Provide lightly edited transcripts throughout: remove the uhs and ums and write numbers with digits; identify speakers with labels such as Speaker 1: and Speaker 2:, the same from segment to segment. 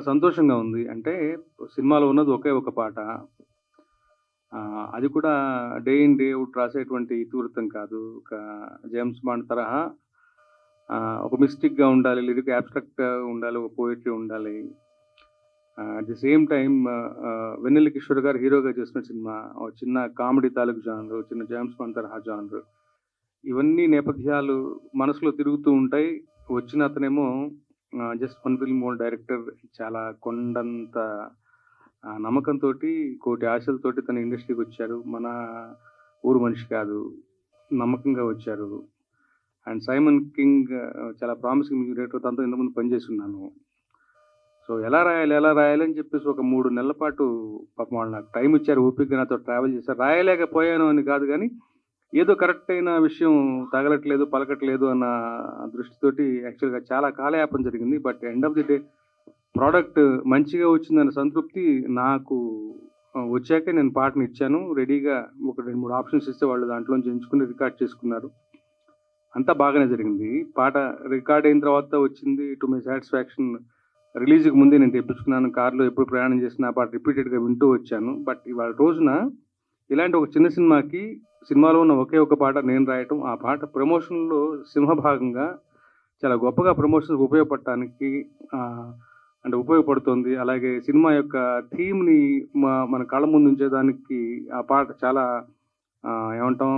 Speaker 1: చాలా సంతోషంగా ఉంది. అంటే సినిమాలో ఉన్నది ఒకే ఒక పాట. అది కూడా డే ఇన్, డే ఔట్ రాసేటువంటి ఇతివృత్తం కాదు. ఒక జేమ్స్ బాండ్ తరహా ఒక మిస్టిక్‌గా ఉండాలి, లిరిక్ అబ్స్ట్రాక్ట్‌గా ఉండాలి, ఒక పోయెట్రీ ఉండాలి. అట్ ది సేమ్ టైమ్ వెన్నెల కిషోర్ గారు హీరోగా చేసిన సినిమా. ఒక చిన్న కామెడీ తాలూకు జానరు, చిన్న జేమ్స్ బాండ్ తరహా జానరు. ఇవన్నీ నేపథ్యాలు మనసులో తిరుగుతూ ఉంటాయి. వచ్చిన అతనేమో just one film old director. చాలా కొండంత నమ్మకంతోటి, కోటి ఆశలతోటి తన ఇండస్ట్రీకొచ్చారు. మన ఊరు మనిషి కాదు. నమ్మకంగా వచ్చారు. అండ్ సైమన్ కింగ్ చాలా ప్రామిసింగ్ మ్యూజిక్ డైరెక్టర్. తనతో ఇంతకుముందు పనిచేసున్నాను. సో ఎలా రాయాలి అని చెప్పేసి ఒక 3 నెలల పాటు పాపం వాళ్ళు నాకు టైం ఇచ్చారు. ఓపికగా నాతో ట్రావెల్ చేశారు. రాయలేకపోయాను అని కాదు గానీ, ఏదో కరెక్ట్ అయిన విషయం తగలట్లేదు, పలకట్లేదు అన్న దృష్టితోటి యాక్చువల్‌గా చాలా కాలయాపన జరిగింది. But end of the day product మంచిగా వచ్చిందన్న సంతృప్తి నాకు వచ్చాకే నేను పాటనిచ్చాను. రెడీగా ఒక 2, 3 ఆప్షన్స్ ఇస్తే వాళ్ళు దాంట్లోంచి ఎంచుకుని రికార్డ్ చేసుకున్నారు. అంతా బాగానే జరిగింది. పాట రికార్డ్ అయిన తర్వాత వచ్చింది టు మై సాటిస్ఫాక్షన్. రిలీజ్‌కి ముందే నేను తెప్పించుకున్నాను. కార్‌లో ఎప్పుడు ప్రయాణం చేసినా ఆ పాట రిపీటెడ్‌గా వింటూ వచ్చాను. బట్ ఇవాళ రోజున ఇలాంటి ఒక చిన్న సినిమాకి, సినిమాలో ఉన్న ఒకే ఒక పాట నేను రాయటం, ఆ పాట ప్రమోషన్‌లో సింహభాగంగా చాలా గొప్పగా ప్రమోషన్స్‌కి ఉపయోగపడటానికి అంటే ఉపయోగపడుతుంది. అలాగే సినిమా యొక్క థీమ్‌ని మన కళ్ళ ముందు ఉంచేదానికి ఆ పాట చాలా ఏమంటాం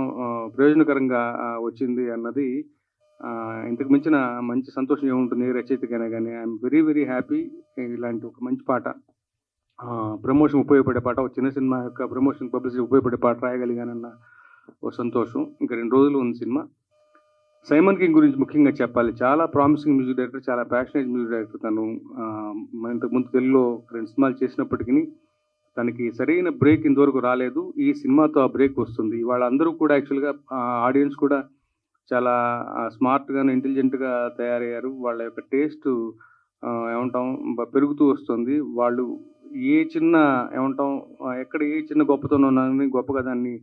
Speaker 1: ప్రయోజనకరంగా వచ్చింది అన్నది ఇంతకు మించిన మంచి సంతోషం ఏముంటుంది ఏ రచయితకైనా గానీ. I'm very very happy. ఇలాంటి ఒక మంచి పాట, ప్రమోషన్ ఉపయోగపడే పాట, ఒక చిన్న సినిమా యొక్క ప్రమోషన్ పబ్లిసిటీ ఉపయోగపడే పాట రాయగలిగానన్న ఓ సంతోషం. ఇంకా 2 రోజులు ఉంది సినిమా. సైమన్ కింగ్ గురించి ముఖ్యంగా చెప్పాలి. చాలా ప్రామిసింగ్ మ్యూజిక్ డైరెక్టర్, చాలా ప్యాషనేట్ మ్యూజిక్ డైరెక్టర్ తను. ఇంతకుముందు తెలుగులో 2 సినిమాలు చేసినప్పటికిని తనకి సరైన బ్రేక్ ఇంతవరకు రాలేదు. ఈ సినిమాతో ఆ బ్రేక్ వస్తుంది. వాళ్ళందరూ కూడా యాక్చువల్‌గా ఆడియన్స్ కూడా చాలా స్మార్ట్‌గాను, ఇంటెలిజెంట్‌గా తయారయ్యారు. వాళ్ళ యొక్క టేస్ట్ ఏమంటాం పెరుగుతూ వస్తుంది. వాళ్ళు ఏ చిన్న ఏమంటాం ఎక్కడ ఏ చిన్న గొప్పతనం ఉన్నా గొప్పగా దాన్ని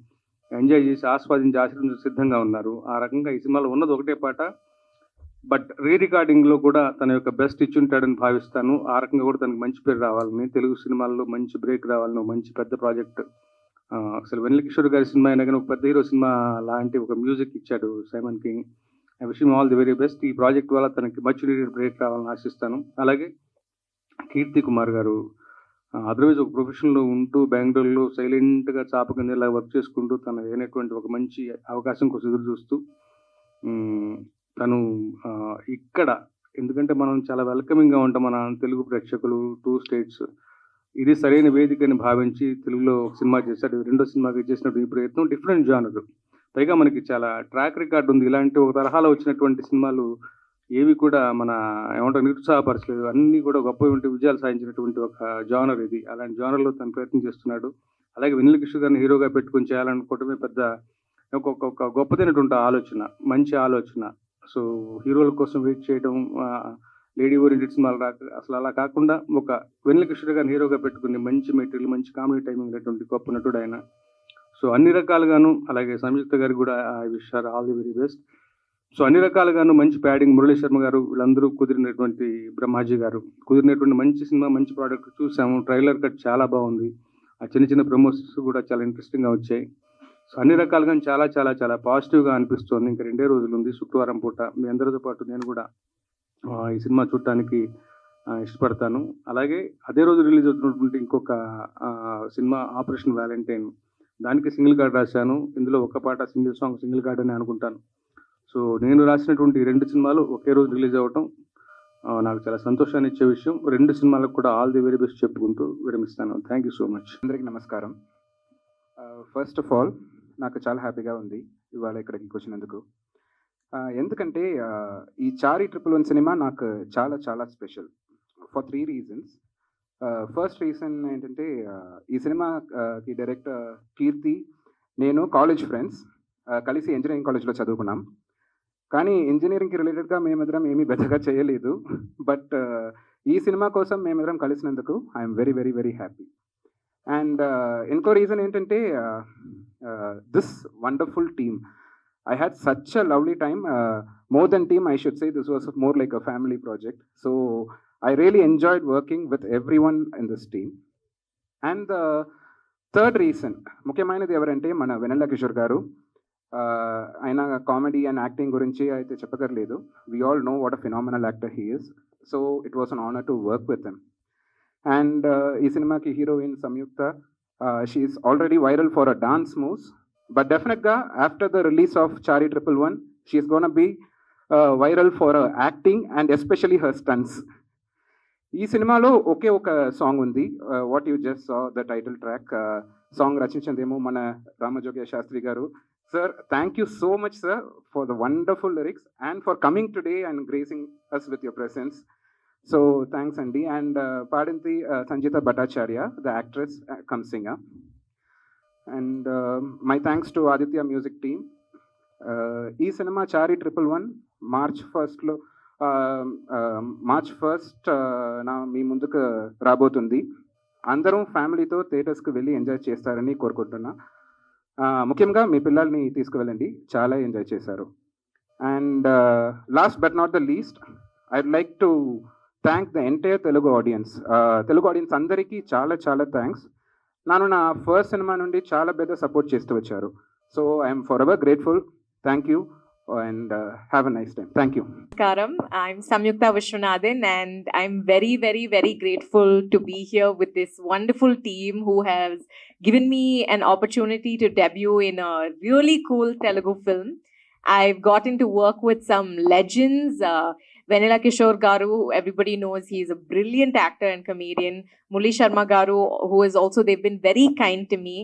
Speaker 1: ఎంజాయ్ చేసి, ఆస్వాదించి, ఆచరించడానికి సిద్ధంగా ఉన్నారు. ఆ రకంగా ఈ సినిమాలో ఉన్నది ఒకటే పాట. బట్ రికార్డింగ్‌లో కూడా తన యొక్క బెస్ట్ ఇచ్చుంటాడని భావిస్తాను. ఆ రకంగా కూడా తనకి మంచి పేరు రావాలని, తెలుగు సినిమాల్లో మంచి బ్రేక్ రావాలని, మంచి పెద్ద ప్రాజెక్ట్. అసలు వెన్నెల కిషోర్ గారి సినిమా అయినా కానీ ఒక పెద్ద హీరో సినిమా లాంటి ఒక మ్యూజిక్ ఇచ్చాడు Simon king. I wish him all the very best. ఈ ప్రాజెక్ట్ వల్ల తనకి మచ్ నీడెడ్ బ్రేక్ రావాలని ఆశిస్తాను. అలాగే కీర్తి కుమార్ గారు అదర్వైజ్ ఒక ప్రొఫెషన్‌లో ఉంటూ బెంగుళూరులో సైలెంట్‌గా చాప కింద ఇలా వర్క్ చేసుకుంటూ తను అయినటువంటి ఒక మంచి అవకాశం కోసం ఎదురు చూస్తూ తను ఇక్కడ ఎందుకంటే మనం చాలా వెల్కమింగ్‌గా ఉంటాం మన తెలుగు ప్రేక్షకులు 2 స్టేట్స్. ఇది సరైన వేదికని భావించి తెలుగులో ఒక సినిమా చేశాడు. రెండో సినిమాకి చేసినటువంటి ఈ ప్రయత్నం డిఫరెంట్ జానర్. పైగా మనకి చాలా ట్రాక్ రికార్డ్ ఉంది. ఇలాంటి ఒక తరహాలో వచ్చినటువంటి సినిమాలు ఏవి కూడా మన ఏమంటారు నిరుత్సాహపరచలేదు. అన్నీ కూడా గొప్పటువంటి విజయాలు సాధించినటువంటి ఒక జానర్ ఇది. అలాంటి జానర్‌లో తను ప్రయత్నం చేస్తున్నాడు. అలాగే వెన్నెల కిషోర్ గారిని హీరోగా పెట్టుకొని చేయాలనుకోవటమే పెద్ద ఒక గొప్పదైనటువంటి ఆలోచన, మంచి ఆలోచన. సో హీరోల కోసం వెయిట్ చేయడం, లేడీ ఓరియెంటెడ్ సినిమాలు అసలు అలా కాకుండా ఒక వెన్నెల కిషోర్ గారిని హీరోగా పెట్టుకుని మంచి మెటీరియల్, మంచి కామెడీ టైమింగ్ ఉన్నటువంటి గొప్ప నటుడు ఆయన. సో అన్ని రకాలుగాను అలాగే సంయుక్త గారికి కూడా I wish her all the very best. So అన్ని రకాలుగాను మంచి ప్యాడింగ్, మురళీ శర్మ గారు వీళ్ళందరూ కుదిరినటువంటి, బ్రహ్మాజీ గారు కుదిరినటువంటి మంచి సినిమా, మంచి ప్రోడక్ట్ చూసాము. ట్రైలర్ కట్ చాలా బాగుంది. ఆ చిన్న చిన్న ప్రమోషన్స్ కూడా చాలా ఇంట్రెస్టింగ్‌గా వచ్చాయి. సో అన్ని రకాలుగా చాలా చాలా చాలా పాజిటివ్‌గా అనిపిస్తోంది. ఇంకా 2 రోజులు ఉంది. శుక్రవారం పూట మీ అందరితో పాటు నేను కూడా ఈ సినిమా చూడటానికి ఇష్టపడతాను. అలాగే అదే రోజు రిలీజ్ అవుతున్నటువంటి ఇంకొక సినిమా ఆపరేషన్ వ్యాలంటైన్. దానికి సింగిల్ కార్డ్ రాశాను. ఇందులో ఒక పాట సింగిల్ సాంగ్, సింగిల్ కార్డ్ అని అనుకుంటాను. సో నేను రాసినటువంటి 2 సినిమాలు ఒకే రోజు రిలీజ్ అవ్వటం నాకు చాలా సంతోషాన్ని ఇచ్చే విషయం. 2 సినిమాలకు కూడా ఆల్ ది వెరీ బెస్ట్ చెప్పుకుంటూ విరమిస్తాను. Thank you so much.
Speaker 2: అందరికీ నమస్కారం. ఫస్ట్ ఆఫ్ ఆల్ నాకు చాలా హ్యాపీగా ఉంది ఇవాళ ఇక్కడికి వచ్చినందుకు. ఎందుకంటే ఈ చారి 111 సినిమా నాకు చాలా చాలా special for 3 reasons. First reason ఏంటంటే ఈ సినిమాకి డైరెక్టర్ కీర్తి, నేను కాలేజ్ ఫ్రెండ్స్, కలిసి ఇంజనీరింగ్ కాలేజ్లో చదువుకున్నాం. కానీ ఇంజనీరింగ్కి రిలేటెడ్గా మేమిద్దరం ఏమీ పెద్దగా చేయలేదు. బట్ ఈ సినిమా కోసం మేమిద్దరం కలిసినందుకు I'm very very very happy. And ఇంకో రీజన్ ఏంటంటే this wonderful team. I had such a lovely time. More than team, I should say this was more like a family project. So I really enjoyed working with everyone in this team. And the third reason, ముఖ్యమైనది ఎవరంటే మన వెన్నెల కిషోర్ గారు. ఆయన comedy and acting గురించి అయితే చెప్పగలేదు. We all know what a phenomenal actor he is. So it was an honor to work with him. And ఈ సినిమాకి heroine Samyuktha, she is already viral for her dance moves. But definitely after the release of Chari 111, she is going to be viral for her acting and especially her stunts. ఈ సినిమాలో ఒకే ఒక song ఉంది, what you just saw the title track. Song రచించిందేమో మన Ramajogayya Sastry garu. Sir, thank you so much sir for the wonderful lyrics and for coming today and gracing us with your presence. So thanks అండి. And పాడింది Sanjitha Bhattacharya, the actress come singer. And my thanks to Aditya music team. ఈ cinema Chari 111 March first నా మీ ముందుకు రాబోతుంది. అందరం ఫ్యామిలీతో థియేటర్స్కి వెళ్ళి ఎంజాయ్ చేస్తారని కోరుకుంటున్నా. ముఖ్యంగా మీ పిల్లల్ని తీసుకువెళ్ళండి, చాలా ఎంజాయ్ చేశారు. And last but not the least, I'd like to thank the entire Telugu audience అందరికీ చాలా చాలా థ్యాంక్స్. నన్ను నా ఫస్ట్ సినిమా నుండి చాలా పెద్ద సపోర్ట్ చేస్తూ వచ్చారు. So I'm for ever grateful. Thank you and have a nice time. Thank you.
Speaker 3: Namaskaram. I'm Samyukta Vishwanathan, and I'm very, very, very grateful to be here with this wonderful team who has given me an opportunity to debut in a really cool Telugu film. I've gotten to work with some legends. Vennela Kishore Garu, everybody knows he's a brilliant actor and comedian. Murali Sharma Garu, who is also, they've been very kind to me.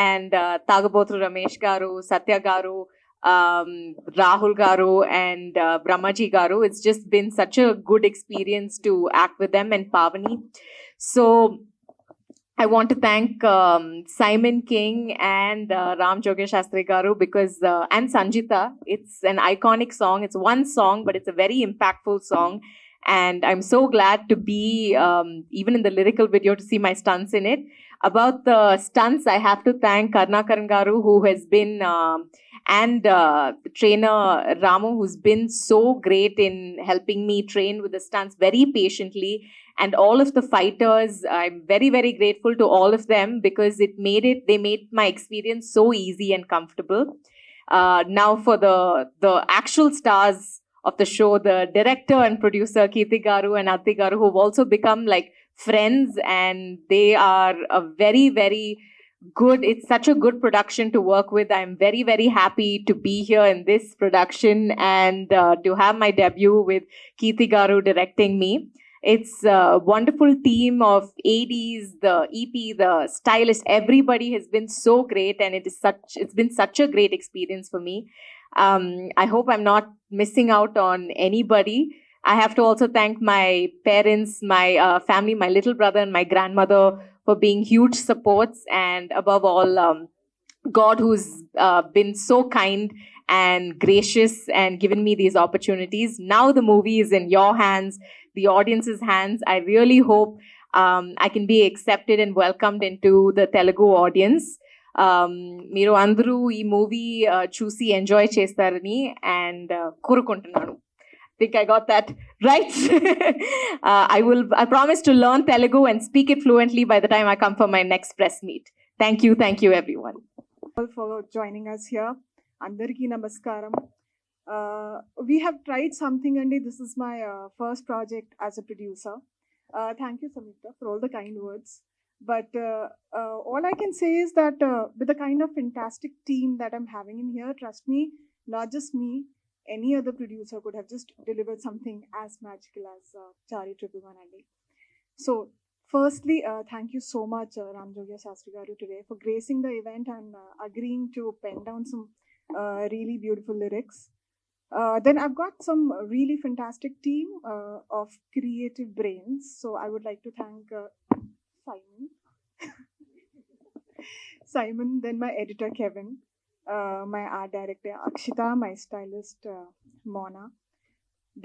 Speaker 3: And Tagabotru Ramesh Garu, Satya Garu, Rahul Garu and Brahmaji Garu. It's just been such a good experience to act with them, and Pavani. So I want to thank Simon King and Ram Jogya Shastri Garu because and Sanjita. It's an iconic song. It's one song, but it's a very impactful song. And I'm so glad to be even in the lyrical video to see my stunts in it. About the stunts, I have to thank Karnakaran Garu, who has been and the trainer Ramu, who's been so great in helping me train with the stunts very patiently, and all of the fighters. I'm very, very grateful to all of them because they made my experience so easy and comfortable. Now for the actual stars of the show, the director and producer Kirti Garu and Ati Garu, who've also become like friends, and they are a very, very good. It's such a good production to work with. I'm very, very happy to be here in this production and to have my debut with Kirti Garu directing me. It's a wonderful team of ADs, the EP, the stylist. Everybody has been so great, and it's been such a great experience for me. I hope I'm not missing out on anybody. I have to also thank my parents, my family, my little brother and my grandmother for being huge supports, and above all, God, who's been so kind and gracious and given me these opportunities. Now the movie is in your hands, the audience's hands. I really hope I can be accepted and welcomed into the Telugu audience. మీరు అందరూ ఈ movie చూసి enjoy చేస్తారని and కోరుకుంటున్నాను. I think I got that right. I promise to learn Telugu and speak it fluently by the time I come for my next press meet. Thank you everyone.
Speaker 4: All for joining us here. Andariki namaskaram. We have tried something, and this is my first project as a producer. Thank you, Samyukta, for all the kind words. But all I can say is that with the kind of fantastic team that I'm having in here, trust me, not just me, any other producer could have just delivered something as magical as Chari 111. So, firstly, thank you so much, Ram Jogya Shastri Garu, today for gracing the event and agreeing to pen down some really beautiful lyrics. Then I've got some really fantastic team of creative brains. So I would like to thank Simon, then my editor Kevin, my art director Akshita, my stylist Mona,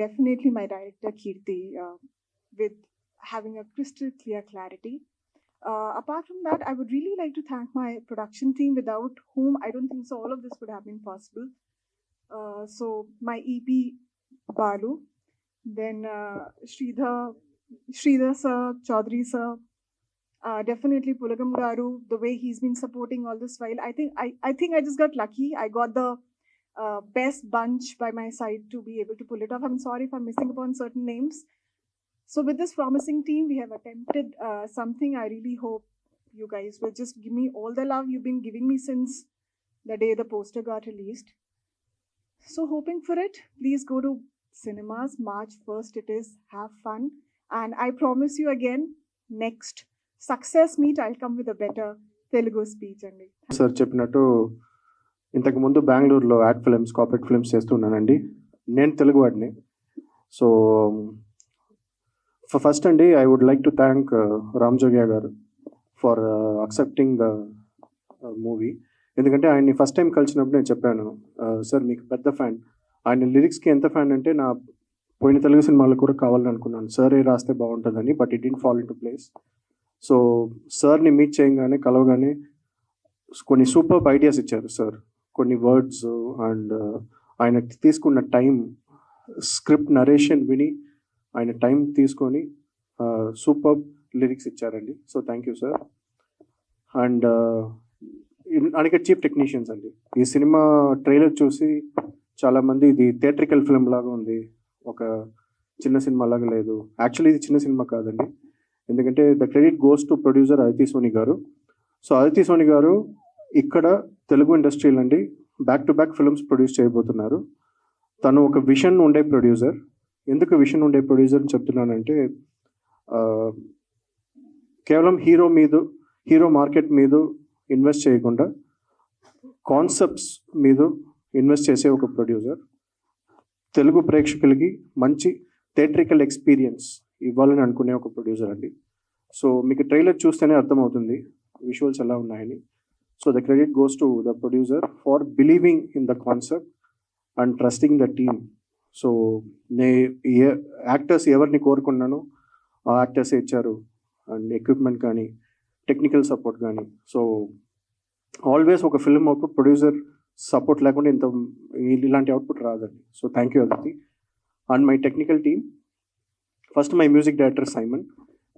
Speaker 4: definitely my director Kirti, with having a crystal clear clarity. Apart from that, I would really like to thank my production team, without whom I don't think so all of this would have been possible. So my EP Balu, then Sridhar, Sridhar sir, Chaudhary sir, definitely Pulagam Garu, the way he's been supporting all this while. I think I just got lucky. I got the best bunch by my side to be able to pull it off. I'm sorry if I'm missing upon certain names. So with this promising team, we have attempted something. I really hope you guys will just give me all the love you've been giving me since the day the poster got released. So hoping for it. Please go to cinemas. March 1st it is. Have fun. And I promise you again, next success meet, I'll come with a better Telugu speech. Andi.
Speaker 5: Sir చెప్పినట్టు ఇంతకుముందు బెంగళూరులో ad films corporate films చేస్తున్నానండి. నేను తెలుగు వాడిని. So first అండి I would like to thank Ram Jogayya garu for accepting the movie. ఎందుకంటే ఆయన్ని ఫస్ట్ టైం కలిసినప్పుడు నేను చెప్పాను, సార్ మీకు పెద్ద ఫ్యాన్, ఆయన లిరిక్స్కి ఎంత ఫ్యాన్ అంటే నా పోయిన తెలుగు సినిమాలు కూడా కావాలని అనుకున్నాను, సారే రాస్తే బాగుంటుందని. But it didn't fall in to place. So సార్ని మీట్ చేయగానే కలవగానే కొన్ని సూపర్ ఐడియాస్ ఇచ్చారు సార్. కొన్ని వర్డ్స్ అండ్ ఆయన తీసుకున్న టైం, స్క్రిప్ట్ నరేషన్ విని ఆయన టైం తీసుకొని సూపర్ లిరిక్స్ ఇచ్చారండి. So thank you sir. And అనేక చీఫ్ టెక్నీషియన్స్ అండి. ఈ సినిమా ట్రైలర్ చూసి చాలామంది ఇది థియేట్రికల్ ఫిల్మ్ లాగా ఉంది, ఒక చిన్న సినిమా లాగా లేదు. యాక్చువల్లీ ఇది చిన్న సినిమా కాదండి. ఎందుకంటే the credit goes to producer Aditi Soni గారు. సో అదితి సోని గారు ఇక్కడ తెలుగు ఇండస్ట్రీలో అండి back to back films produce చేయబోతున్నారు. తను ఒక విషన్ ఉండే ప్రొడ్యూసర్. ఎందుకు విషన్ ఉండే ప్రొడ్యూసర్ అని చెప్తున్నానంటే, కేవలం హీరో మార్కెట్ మీద ఇన్వెస్ట్ చేయకుండా కాన్సెప్ట్స్ మీద ఇన్వెస్ట్ చేసే ఒక ప్రొడ్యూసర్. తెలుగు ప్రేక్షకులకి మంచి థియేట్రికల్ ఎక్స్పీరియన్స్ ఇవ్వాలని అనుకునే ఒక ప్రొడ్యూసర్ అండి. సో మీకు ట్రైలర్ చూస్తేనే అర్థమవుతుంది విజువల్స్ ఎలా ఉన్నాయని. So the credit goes to the producer for believing in the concept and trusting the team. So actors ఎవరిని కోరుకున్నానో ఆ యాక్టర్సే ఇచ్చారు. అండ్ ఎక్విప్మెంట్ కానీ టెక్నికల్ సపోర్ట్ కానీ. సో ఆల్వేస్ ఒక ఫిల్మ్ అవుట్పుట్ ప్రొడ్యూసర్ సపోర్ట్ లేకుండా ఇలాంటి అవుట్పుట్ రాదండి. So thank you Aditi. And my technical team, first my music director Simon.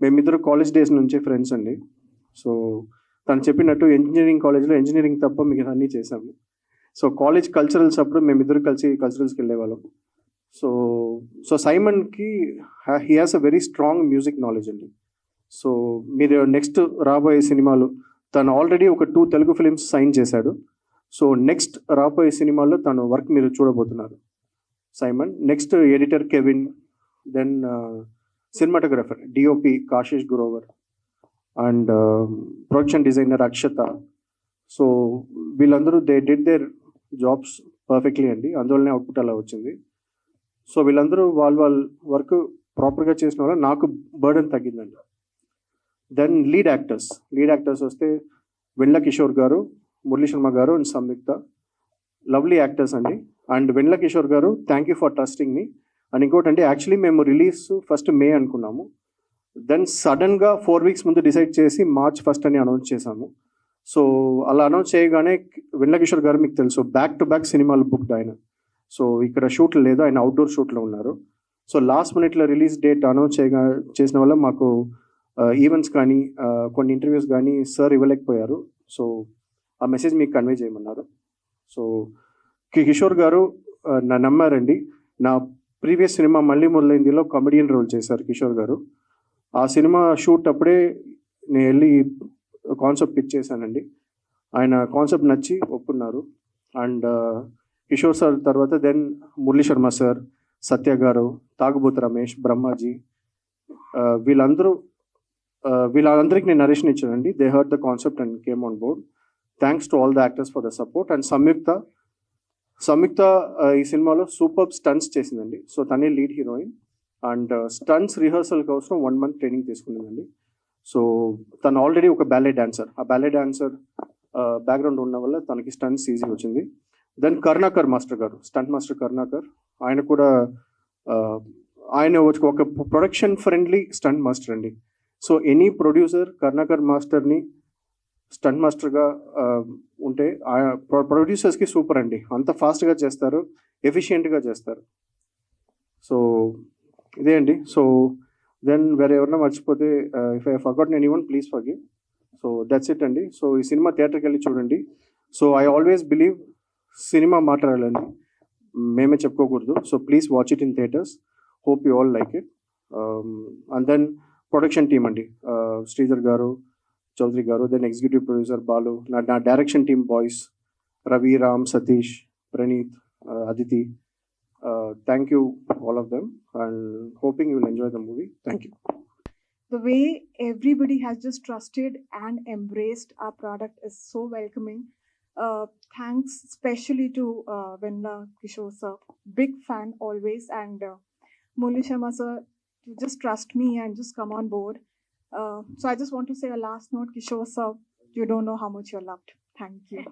Speaker 5: మేమిద్దరు కాలేజ్ డేస్ నుంచే ఫ్రెండ్స్ అండి. సో తను చెప్పినట్టు ఇంజనీరింగ్ కాలేజ్లో ఇంజనీరింగ్ తప్ప మిగతా అన్నీ చేసాము. సో కాలేజ్ కల్చరల్స్ అప్పుడు మేమిద్దరు కలిసి కల్చరల్స్కి వెళ్ళేవాళ్ళం. సో సైమన్కి he has a very strong music knowledge అండి. సో మీరు నెక్స్ట్ రాబోయే సినిమాలు, తను ఆల్రెడీ ఒక 2 తెలుగు ఫిలిమ్స్ సైన్ చేశాడు. సో నెక్స్ట్ రాబోయే సినిమాల్లో తను వర్క్ మీరు చూడబోతున్నారు Simon. Next editor Kevin, then cinematographer DOP Kashish Grover and production designer Akshata. So వీళ్ళందరూ they did their jobs perfectly అండి. అందువల్లనే అవుట్పుట్ అలా వచ్చింది. సో వీళ్ళందరూ వాళ్ళ వర్క్ ప్రాపర్గా చేసిన వల్ల నాకు బర్డెన్ తగ్గిందండి. దెన్ లీడ్ యాక్టర్స్ వస్తే వెండ్ల కిషోర్ గారు, మురళీ శర్మ గారు అండ్ సంయుక్త, లవ్లీ యాక్టర్స్ అండి. అండ్ వెండ్ల కిషోర్ గారు, thank you for trusting me. And ఇంకోటి అంటే యాక్చువల్లీ మేము రిలీజ్ ఫస్ట్ మే అనుకున్నాము. దెన్ సడన్గా 4 weeks ముందు డిసైడ్ చేసి March 1st అని అనౌన్స్ చేశాము. సో అలా అనౌన్స్ చేయగానే వెండ్ల కిషోర్ గారు మీకు తెలుసు బ్యాక్ టు బ్యాక్ సినిమాలు బుక్డ్ ఆయన. సో ఇక్కడ షూట్లు లేదు, ఆయన అవుట్డోర్ షూట్లో ఉన్నారు. సో లాస్ట్ మినిట్లో రిలీజ్ డేట్ అనౌన్స్ చేసిన వల్ల మాకు ఈవెంట్స్ కానీ కొన్ని ఇంటర్వ్యూస్ కానీ సార్ ఇవ్వలేకపోయారు. సో ఆ మెసేజ్ మీకు కన్వే చేయమన్నారు. సో కిషోర్ గారు నమ్మారండి. నా ప్రీవియస్ సినిమా మళ్ళీ మొదలైందిలో కామెడియన్ రోల్ చేశారు కిషోర్ గారు. ఆ సినిమా షూట్ అప్పుడే నేను వెళ్ళి కాన్సెప్ట్ పిచ్ చేశానండి. ఆయన కాన్సెప్ట్ నచ్చి ఒప్పుకున్నారు. అండ్ కిషోర్ సార్ తర్వాత దెన్ మురళీ శర్మ సార్, సత్య గారు, తాగుబోతు రమేష్, బ్రహ్మాజీ, వీళ్ళందరికీ నేను నరేషన్ ఇచ్చానండి. They heard the concept and came on board. Thanks to all the actors for the support. And Samyuktha ఈ సినిమాలో సూపర్ స్టంట్స్ చేసిందండి. సో తనే lead heroine. And stunts rehearsal కోసం 1 month ట్రైనింగ్ తీసుకునేదండి. సో తను ఆల్రెడీ ఒక బ్యాలే డాన్సర్. ఆ ballet dancer background ఉన్న వల్ల తనకి స్టంట్స్ ఈజీ వచ్చింది. దెన్ కరుణాకర్ మాస్టర్ గారు, స్టంట్ మాస్టర్ కరుణాకర్, ఆయన కూడా ఆయన ఒక ప్రొడక్షన్ ఫ్రెండ్లీ స్టంట్ మాస్టర్ అండి. సో ఎనీ ప్రొడ్యూసర్ కరుణాకర్ మాస్టర్ని స్టంట్ మాస్టర్గా ఉంటే ప్రొడ్యూసర్స్కి సూపర్ అండి. అంత ఫాస్ట్గా చేస్తారు, ఎఫిషియెంట్గా చేస్తారు. సో ఇదే అండి. సో దెన్ వేరే ఎవరైనా మర్చిపోతే if I forgotten anyone please forgive. So that's it అండి. సో ఈ సినిమా థియేటర్కి వెళ్ళి చూడండి. So I always believe cinema మాట్లాడాలని మేమే చెప్పుకోకూడదు. So please watch it in theatres. Hope you all like it. And then production team అండి, శ్రీధర్ గారు, చౌదరి గారు, దెన్ ఎగ్జిక్యూటివ్ ప్రొడ్యూసర్ బాలు, నా direction team boys Ravi, Ram, Satish, Praneeth, Aditi. Thank you all of them, and hoping you will enjoy the movie. Thank you.
Speaker 4: The way everybody has just trusted and embraced our product is so welcoming. Thanks especially to Venla Kishore sir, big fan always, and Murli Sharma sir, to just trust me and just come on board. So I just want to say a last note, Kishore sir, you don't know how much you're loved. Thank you.